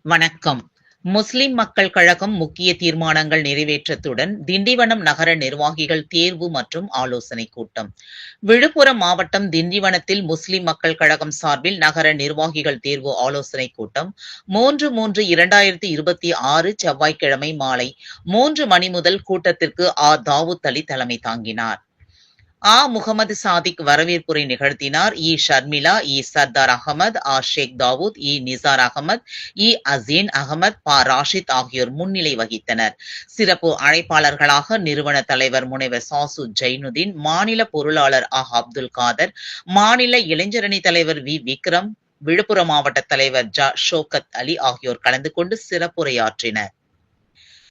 வணக்கம். முஸ்லிம் மக்கள் கழகம் முக்கிய தீர்மானங்கள் நிறைவேற்றத்துடன் திண்டிவனம் நகர நிர்வாகிகள் தேர்வு மற்றும் ஆலோசனைக் கூட்டம். விழுப்புரம் மாவட்டம் திண்டிவனத்தில் முஸ்லிம் மக்கள் கழகம் சார்பில் நகர நிர்வாகிகள் தேர்வு ஆலோசனைக் கூட்டம் 3/3/2026 செவ்வாய்க்கிழமை மாலை 3 மணி முதல் கூட்டத்திற்கு தாவூத் அலி தலைமை தாங்கினார். முகமது சாதிக் வரவேற்புரை நிகழ்த்தினார். ஷர்மிளா, சர்தார் அகமது, ஷேக் தாவூத், நிசார் அகமது, அசீன் அகமது, ராஷித் ஆகியோர் முன்னிலை வகித்தனர். சிறப்பு அழைப்பாளர்களாக நிறுவன தலைவர் முனைவர் சாசு ஜைனுதீன், மாநில பொருளாளர் அப்துல் காதர், மாநில இளைஞரணி தலைவர் விக்ரம், விழுப்புரம் மாவட்ட தலைவர் ஷோகத் அலி ஆகியோர் கலந்து கொண்டு சிறப்புரையாற்றினர்.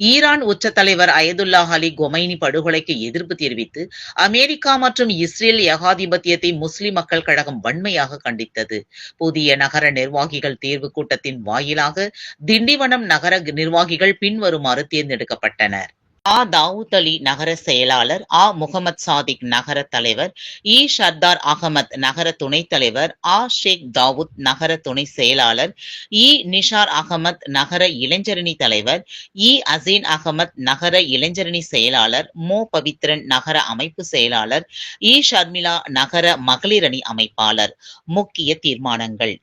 ஈரான் உச்ச தலைவர் அயதுல்லா அலி கொமைனி படுகொலைக்கு எதிர்ப்பு தெரிவித்து அமெரிக்கா மற்றும் இஸ்ரேல் ஏகாதிபத்தியத்தை முஸ்லிம் மக்கள் கழகம் வன்மையாக கண்டித்தது. புதிய நகர நிர்வாகிகள் தேர்வு கூட்டத்தின் வாயிலாக திண்டிவனம் நகர நிர்வாகிகள் பின்வருமாறு தேர்ந்தெடுக்கப்பட்டனர். தாவூத் அலி நகர செயலாளர், முகமது சாதிக் நகர தலைவர், சர்தார் அகமது நகர துணைத் தலைவர், ஷேக் தாவூத் நகர துணை செயலாளர், நிசார் அகமது நகர இளைஞரணி தலைவர், அசீன் அகமது நகர இளைஞரணி செயலாளர், பவித்ரன் நகர அமைப்பு செயலாளர், ஷர்மிளா நகர மகளிரணி அமைப்பாளர். முக்கிய தீர்மானங்கள்.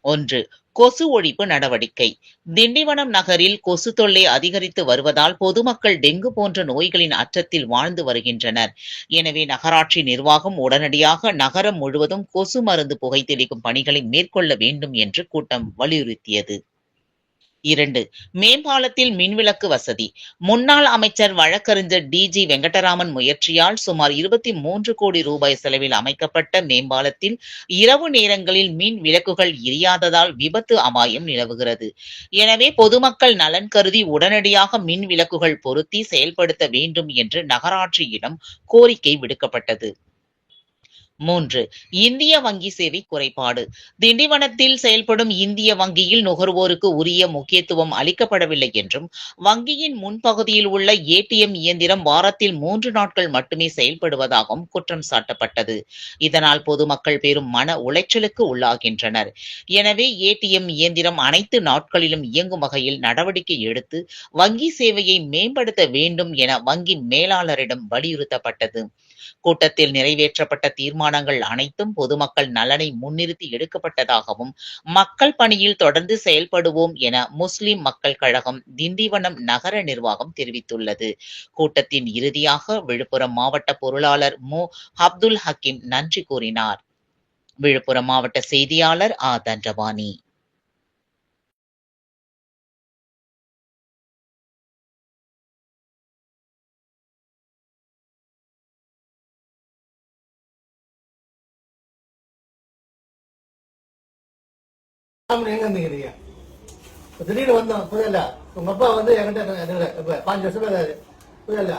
1. கொசு ஒழிப்பு நடவடிக்கை. திண்டிவனம் நகரில் கொசு தொல்லை அதிகரித்து வருவதால் பொதுமக்கள் டெங்கு போன்ற நோய்களின் அச்சத்தில் வாழ்ந்து வருகின்றனர். எனவே நகராட்சி நிர்வாகம் உடனடியாக நகரம் முழுவதும் கொசு மருந்து புகைத்தெளிக்கும் பணிகளை மேற்கொள்ள வேண்டும் என்று கூட்டம் வலியுறுத்தியது. 2. மேம்பாலத்தில் மின்விளக்கு வசதி. முன்னாள் அமைச்சர் வழக்கறிஞர் DG வெங்கடராமன் முயற்சியால் சுமார் 23 கோடி ரூபாய் செலவில் அமைக்கப்பட்ட மேம்பாலத்தில் இரவு நேரங்களில் மின் விளக்குகள் எரியாததால் விபத்து அபாயம் நிலவுகிறது. எனவே பொதுமக்கள் நலன் கருதி உடனடியாக மின் விளக்குகள் பொருத்தி செயல்படுத்த வேண்டும் என்று நகராட்சியிடம் கோரிக்கை விடுக்கப்பட்டது. 3. இந்திய வங்கி சேவை குறைபாடு. திண்டிவனத்தில் செயல்படும் இந்திய வங்கியில் நுகர்வோருக்கு உரிய முக்கியத்துவம் அளிக்கப்படவில்லை என்றும் வங்கியின் முன்பகுதியில் உள்ள ATM இயந்திரம் வாரத்தில் 3 நாட்கள் மட்டுமே செயல்படுவதாகவும் குற்றம் சாட்டப்பட்டது. இதனால் பொதுமக்கள் பெரும் மன உளைச்சலுக்கு உள்ளாகின்றனர். எனவே ATM இயந்திரம் அனைத்து நாட்களிலும் இயங்கும் வகையில் நடவடிக்கை எடுத்து வங்கி சேவையை மேம்படுத்த வேண்டும் என வங்கி மேலாளரிடம் வலியுறுத்தப்பட்டது. கூட்டத்தில் நிறைவேற்றப்பட்ட தீர்மானங்கள் அனைத்தும் பொதுமக்கள் நலனை முன்னிறுத்தி எடுக்கப்பட்டதாகவும் மக்கள் பணியில் தொடர்ந்து செயல்படுவோம் என முஸ்லிம் மக்கள் கழகம் திண்டிவனம் நகர நிர்வாகம் தெரிவித்துள்ளது. கூட்டத்தின் இறுதியாக விழுப்புரம் மாவட்ட பொருளாளர் அப்துல் ஹக்கீம் நன்றி கூறினார். விழுப்புரம் மாவட்ட செய்தியாளர் தண்டபாணி. எங்க இருந்தீங்க? திடீர்னு வந்தோம். புரியல, உங்க அப்பா வந்து என்கிட்ட 5 வருஷம் புரியல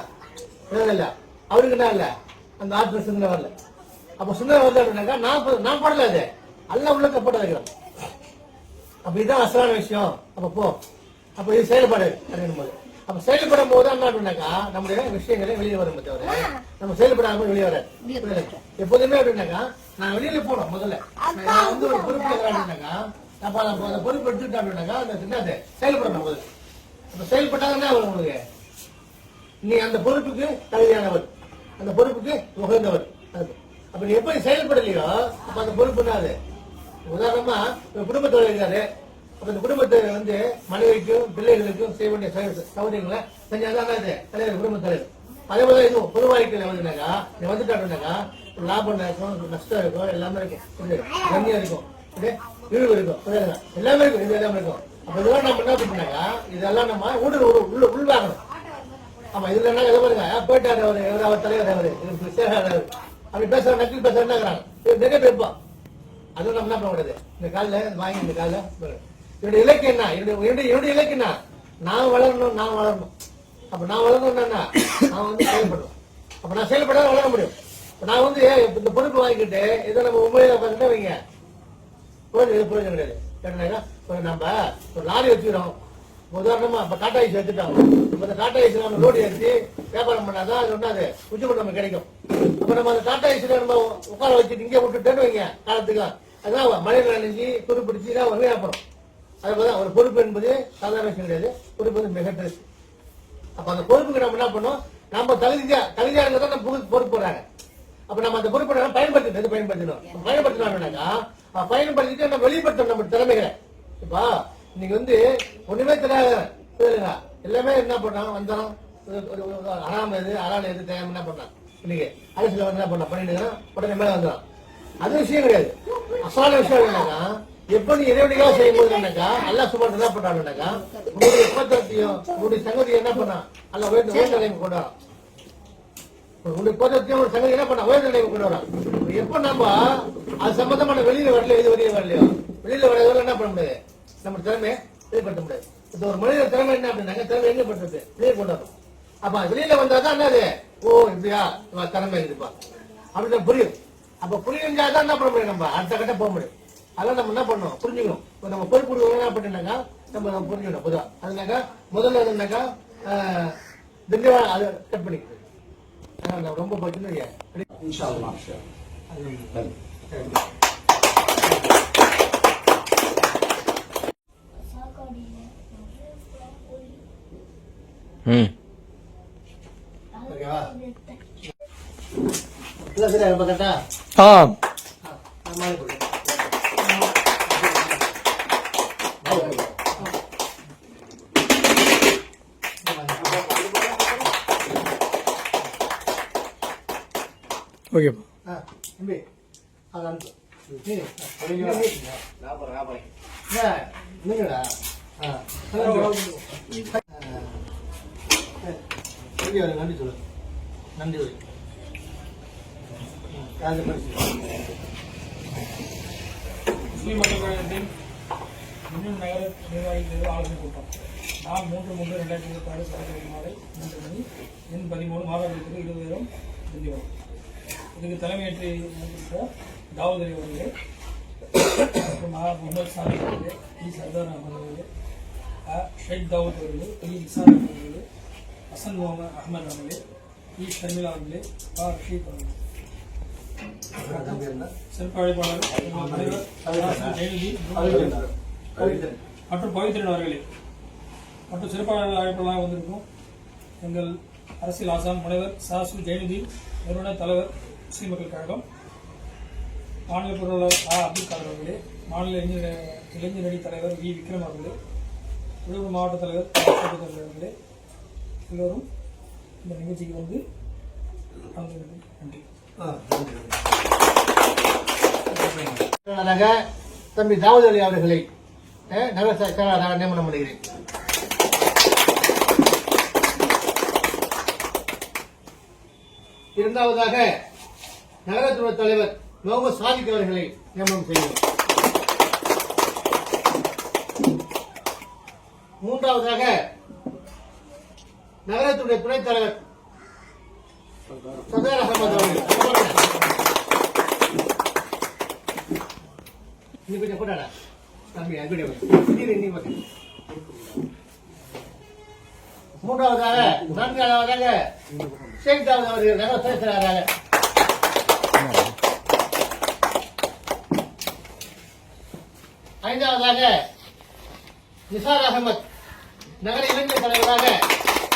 புரியல. அவருக்கு என்ன இல்ல, அந்த ஆற்று சிந்தனை வரல. அப்ப சிந்தனை வரல அப்படின்னாக்கா நான் படல, அது அல்ல உள்ள கப்பட வைக்கிறோம். அப்ப இதுதான் அசலான விஷயம். அப்ப போ, அப்ப இது செயல்பாடு அப்படின்னும் போது, அப்ப செயல்படும் போது என்ன அப்படின்னாக்கா நம்முடைய விஷயங்களே வெளியே வரும். தவிர நம்ம செயல்படாம வெளியே வர எப்போதுமே அப்படின்னாக்கா நான் வெளியில போனோம். முதல்ல நான் வந்து ஒரு பொறுப்பு அப்படின்னாக்கா அப்ப அந்த பொறுப்பு எடுத்துக்கிட்டேன் அப்படின்னாக்கா அந்த செயல்படணும் போது. அப்ப செயல்பட்டாங்கன்னா உங்களுக்கு நீ அந்த பொறுப்புக்கு தகுதியானவர், அந்த பொறுப்புக்கு உகந்தவர். அப்ப நீ எப்படி செயல்படலையோ அப்ப அந்த பொறுப்பு தான் அது. உதாரணமா குடும்பத்தோட இருக்காரு. அப்ப இந்த குடும்பத்தை வந்து மனைவிக்கும் பிள்ளைகளுக்கும் செய்ய வேண்டிய சௌகரியங்களை செஞ்சாதான் அது தலைவர், குடும்ப தலைவர். அதே போல இதுவும் பொது வாழ்க்கையில வந்துனாக்கா நீ வந்துட்டாருனாக்கா லாபம் இருக்கும், நஷ்டம் இருக்கும், எல்லாமே இருக்கும், கண்ணியம் இருக்கும், இழிவு இருக்கும், எல்லாமே இருக்கும், இது எல்லாமே இருக்கும். அப்ப இதெல்லாம் நம்ம என்ன பண்ணாக்கா இதெல்லாம் நம்ம உள்வாங்கணும். ஆமா, இதுல என்ன எதை பாருங்க, போயிட்டாரு அவர் தலைவர், அவர் அப்படி பேசுற நக்கில் பேசுற நிறைய பேர் இருப்பான். அதுவும் நம்ம என்ன பண்ண கூடாது. இந்த காலில் வாங்கி இந்த காலில் என்னுடைய இலக்கு என்ன, என்னுடைய இலக்கு என்ன, நான் வளரணும். அப்ப நான் வளரணும்னா நான் வந்து செயல்படுவேன். அப்ப நான் செயல்படாத வளர முடியும். நான் வந்து இந்த பொறுப்பு வாங்கிக்கிட்டு இதை நம்ம உண்மையில பார்த்துட்டு வைங்க, பிரயோஜனம் கிடையாது. நம்ம ஒரு லாரி வச்சுக்கிறோம். உதாரணமா இப்ப டாடா ஐஸ் எடுத்துட்டோம். இப்ப இந்த டாடா ஐஸ் நம்ம லோடு எடுத்து வியாபாரம் பண்ணாதான் அது ஒண்ணு அது உச்சப்பட்டு நமக்கு கிடைக்கும். அப்ப நம்ம அந்த டாடா ஐஸ்ல நம்ம உட்கார வச்சுட்டு இங்கே விட்டுட்டேன்னு வைங்க காலத்துக்கு, அதான் மழையில நினைஞ்சு துரு பிடிச்சுதான் ஒரு வியாபாரம். அதே ஒரு பொறுப்பு என்பது சாதாரண விஷயம் கிடையாது. பொறுப்பு வந்து மிக பெருசு. அப்ப அந்த பொறுப்புக்கு நம்ம என்ன பண்ணோம், நம்ம தகுதியா இருந்தா நம்ம பொறுப்பு போறாங்க. அப்ப நம்ம அந்த பொறுப்பை பயன்படுத்தணும்னாக்கா பயன்படுத்திட்டு நம்ம வெளிப்படுத்தணும் நம்ம திறமைகளை. இப்ப இன்னைக்கு வந்து ஒண்ணுமே தெரியாத எல்லாமே என்ன பண்ணோம் வந்தோம், அறாம எது அறால எது தேவை என்ன பண்ணான் இன்னைக்கு அரசியல் என்ன பண்ண பண்ணிட்டு உடனே மேல வந்துடும். அது விஷயம் கிடையாது. அசான விஷயம் என்னன்னாக்கா எப்ப நீ இறைவனிக்காக செய்யும் போது என்னக்கா அல்லா சுமார் என்ன பண்றாங்கன்னாக்கா உங்களுடைய எப்பத்தையும் உங்களுடைய சங்கதியை என்ன பண்ணா அல்ல உயர்ந்த நிலைமை கொண்டு வரான். உங்களுடைய பதத்தையும் ஒரு சங்கதி என்ன பண்ணா உயர்ந்த நிலைமை கொண்டு வரான். எப்ப நம்ம அது சம்பந்தமான வெளியில வரல இது வெளியே வரலையோ வெளியில வரதுல என்ன பண்ண முடியாது, நம்ம திறமையை வெளிப்படுத்த முடியாது. இது ஒரு மனித திறமை என்ன அப்படின்னாங்க திறமை எங்க பண்றது வெளியே கொண்டு வரும். அப்ப வெளியில வந்தாதான் என்னது ஓ இப்படியா திறமை இருக்குப்பா அப்படின்னு புரியும். அப்ப புரியுஞ்சாதான் என்ன பண்ண முடியும், நம்ம அடுத்த கட்ட போக முடியும். அதெல்லாம் நம்ம என்ன பண்ணணும் புரிஞ்சுக்கணும். இப்போ நம்ம பொறுப்பு என்ன பண்ணினாக்கா நம்ம புரிஞ்சுக்கணும். பொதுவாக அதுனாக்கா முதல்ல என்னன்னாக்கா திண்டிவா அதை கட் பண்ணிக்கிட்டு ரொம்ப போச்சுன்னு ஓகேவா இல்லை சரி ரொம்ப கரெக்டா மாறி போடு. ஓகேப்பா தம்பி அது அனுப்பு நீங்கடா நன்றி சொல்லு நன்றி சொல்லு முஸ்லீம் மக்கள் கழகத்தின் மின்னணு நகர நிர்வாகிகள் தேர்தல் ஆலோசனை கூட்டம் நாள் 3/3/2026 சனிக்கிழமை மாலை 3 மணி எண் 13 மாகாணத்திற்கு 20,000 திண்டிவனம். இதுக்கு தலைமையேற்று நடத்திருக்க தாவூத் அலி அவர்களே, முகமது சாமி அவர்களே, சர்தார் அகமது அவர்களே, ஷேக் தாவூத் அவர்களே, இசான் அவர்களே, ஹசன் முகமது அகமது அவர்களே, ஷர்மிலா அவர்களே, ரஷீத் அவர்களே. சிறப்பு அழைப்பாளர் ஜெயநிதி மற்றும் பவித்ரன் அவர்களே மற்றும் சிறப்பு அழைப்பாளராக வந்திருக்கும் எங்கள் அரசியல் ஆசான் முனைவர் சாசு ஜெயநிதி, நிறுவன தலைவர் முஸ்லீம் மக்கள் கழகம், மாநில பொருளாளர் அப்துல் காதர் அவர்களே, மாநில இளைஞரணி தலைவர் வி விக்ரம் அவர்களே, விழுப்புரம் மாவட்ட தலைவர் அவர்களே, எல்லோரும் இந்த நிகழ்ச்சிக்கு வந்து நன்றி. தம்பி தாவூத் அலி அவர்களை நகர செயலாளராக நியமனம் பண்ணுகிறேன். இரண்டாவதாக நகரத்துறை தலைவர் முகமது சாதிக் அவர்களை நியமனம் செய்கிறோம். மூன்றாவதாக நகரத்துடைய துணைத் தலைவர் சர்தார் அகமது அவர்கள் நீ கொஞ்சம் போட்டாடா தம்பி அங்குடைய நீ மூன்றாவதாக நான்காவதாக ஷேக் தாவூத் அவர்கள் நகர செயலாளராக, ஐந்தாவதாக நிசார் அகமது நகர இளைஞர் தலைவராக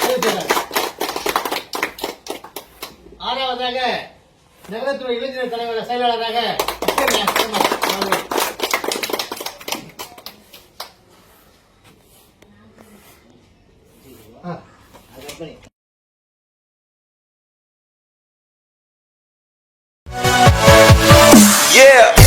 அறிவித்தார். ஆறாவதாக நகரத்துறை இளைஞர் தலைவர் செயலாளராக Yeah.